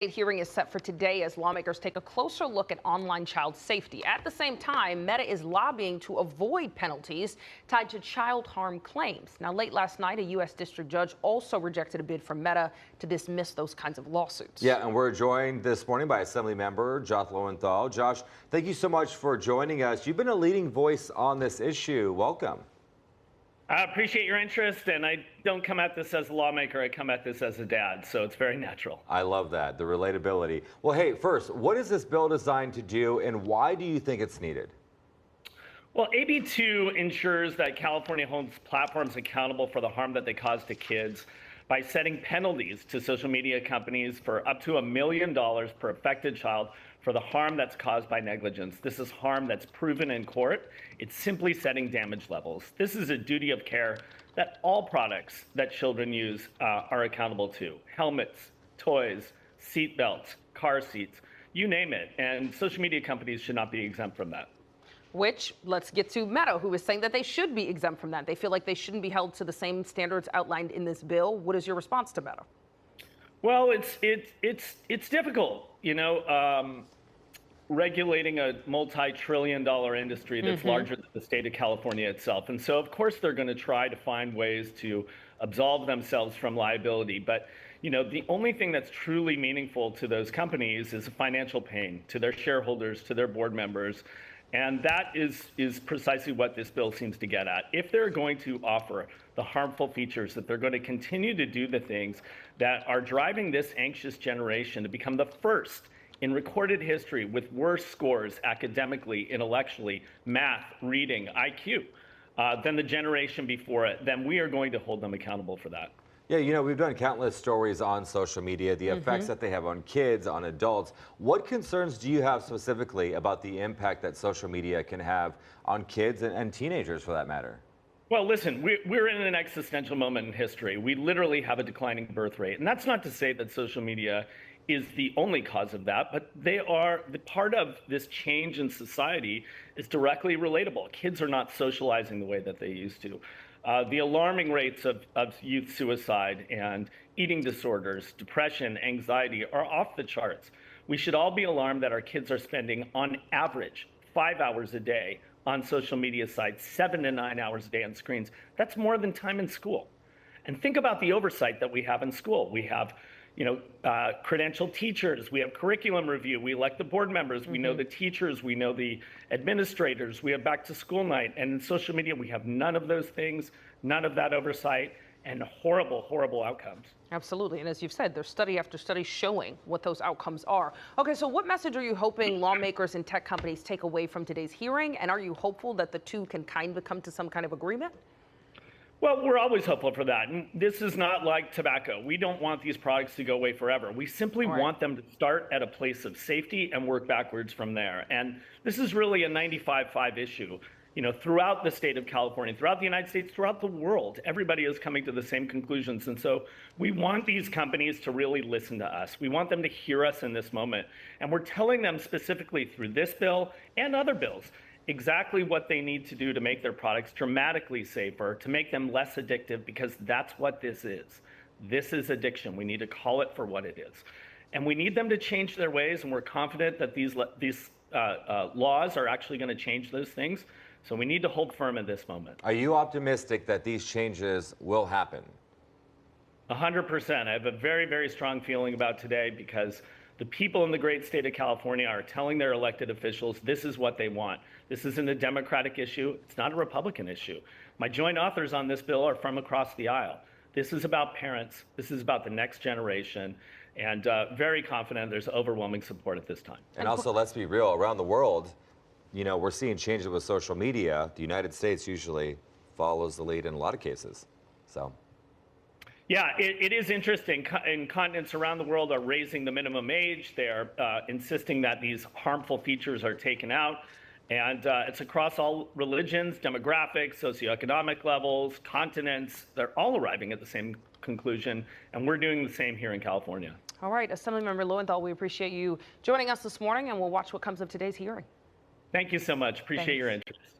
Hearing is set for today as lawmakers take a closer look at online child safety. At the same time, Meta is lobbying to avoid penalties tied to child harm claims. Now, late last night, a U.S. district judge also rejected a bid from Meta to dismiss those kinds of lawsuits. Yeah, and we're joined this morning by Assembly Member Josh Lowenthal. Josh, thank you so much for joining us. You've been a leading voice on this issue. Welcome. I appreciate your interest, and I don't come at this as a lawmaker, I come at this as a dad, so it's very natural. I love that, the relatability. Well, hey, first, what is this bill designed to do, and why do you think it's needed? Well, AB 2 ensures that California holds platforms accountable for the harm that they cause to kids by setting penalties to social media companies for up to $1 million per affected child for the harm that's caused by negligence. This is harm that's proven in court. It's simply setting damage levels. This is a duty of care that all products that children use are accountable to. Helmets, toys, seat belts, car seats, you name it. And social media companies should not be exempt from that. Which, let's get to Meta, who is saying that they should be exempt from that. They feel like they shouldn't be held to the same standards outlined in this bill. What is your response to Meta? Well, it's difficult, you know, regulating a multi-trillion-dollar industry that's larger than the state of California itself. And so, of course, they're going to try to find ways to absolve themselves from liability. But, you know, the only thing that's truly meaningful to those companies is a financial pain to their shareholders, to their board members. And that is precisely what this bill seems to get at. If they're going to offer the harmful features, that they're going to continue to do the things that are driving this anxious generation to become the first in recorded history with worse scores academically, intellectually, math, reading, IQ, than the generation before it, then we are going to hold them accountable for that. Yeah, you know, we've done countless stories on social media, the effects that they have on kids, on adults. What concerns do you have specifically about the impact that social media can have on kids and teenagers, for that matter? Well, listen, we're in an existential moment in history. We literally have a declining birth rate. And that's not to say that social media is the only cause of that, but they are the part of this change in society is directly relatable. Kids are not socializing the way that they used to. The alarming rates of youth suicide and eating disorders, depression, anxiety are off the charts. We should all be alarmed that our kids are spending, on average, 5 hours a day on social media sites, 7 to 9 hours a day on screens. That's more than time in school. And think about the oversight that we have in school. We have, you know, credentialed teachers, we have curriculum review, we elect the board members, we know the teachers, we know the administrators, we have back to school night. And in social media, we have none of those things, none of that oversight, and horrible, horrible outcomes. Absolutely. And as you've said, there's study after study showing what those outcomes are. Okay, so what message are you hoping lawmakers and tech companies take away from today's hearing? And are you hopeful that the two can kind of come to some kind of agreement? Well, we're always hopeful for that. And this is not like tobacco. We don't want these products to go away forever. We simply want them to start at a place of safety and work backwards from there. And this is really a 95-5 issue. You know, throughout the state of California, throughout the United States, throughout the world, everybody is coming to the same conclusions. And so we want these companies to really listen to us. We want them to hear us in this moment. And we're telling them specifically through this bill and other bills exactly what they need to do to make their products dramatically safer, to make them less addictive, because that's what this is. This is addiction. We need to call it for what it is. And we need them to change their ways, and we're confident that these laws are actually going to change those things. So we need to hold firm at this moment. Are you optimistic that these changes will happen? 100%. I have a very, very strong feeling about today because the people in the great state of California are telling their elected officials this is what they want. This isn't a Democratic issue. It's not a Republican issue. My joint authors on this bill are from across the aisle. This is about parents. This is about the next generation. And very confident there's overwhelming support at this time. And also, let's be real, around the world, you know, we're seeing changes with social media. The United States usually follows the lead in a lot of cases. So. Yeah, it is interesting. In continents around the world are raising the minimum age. They're insisting that these harmful features are taken out. And it's across all religions, demographics, socioeconomic levels, continents. They're all arriving at the same conclusion. And we're doing the same here in California. All right, Assemblymember Lowenthal, we appreciate you joining us this morning, and we'll watch what comes of today's hearing. Thank you so much. Appreciate your interest.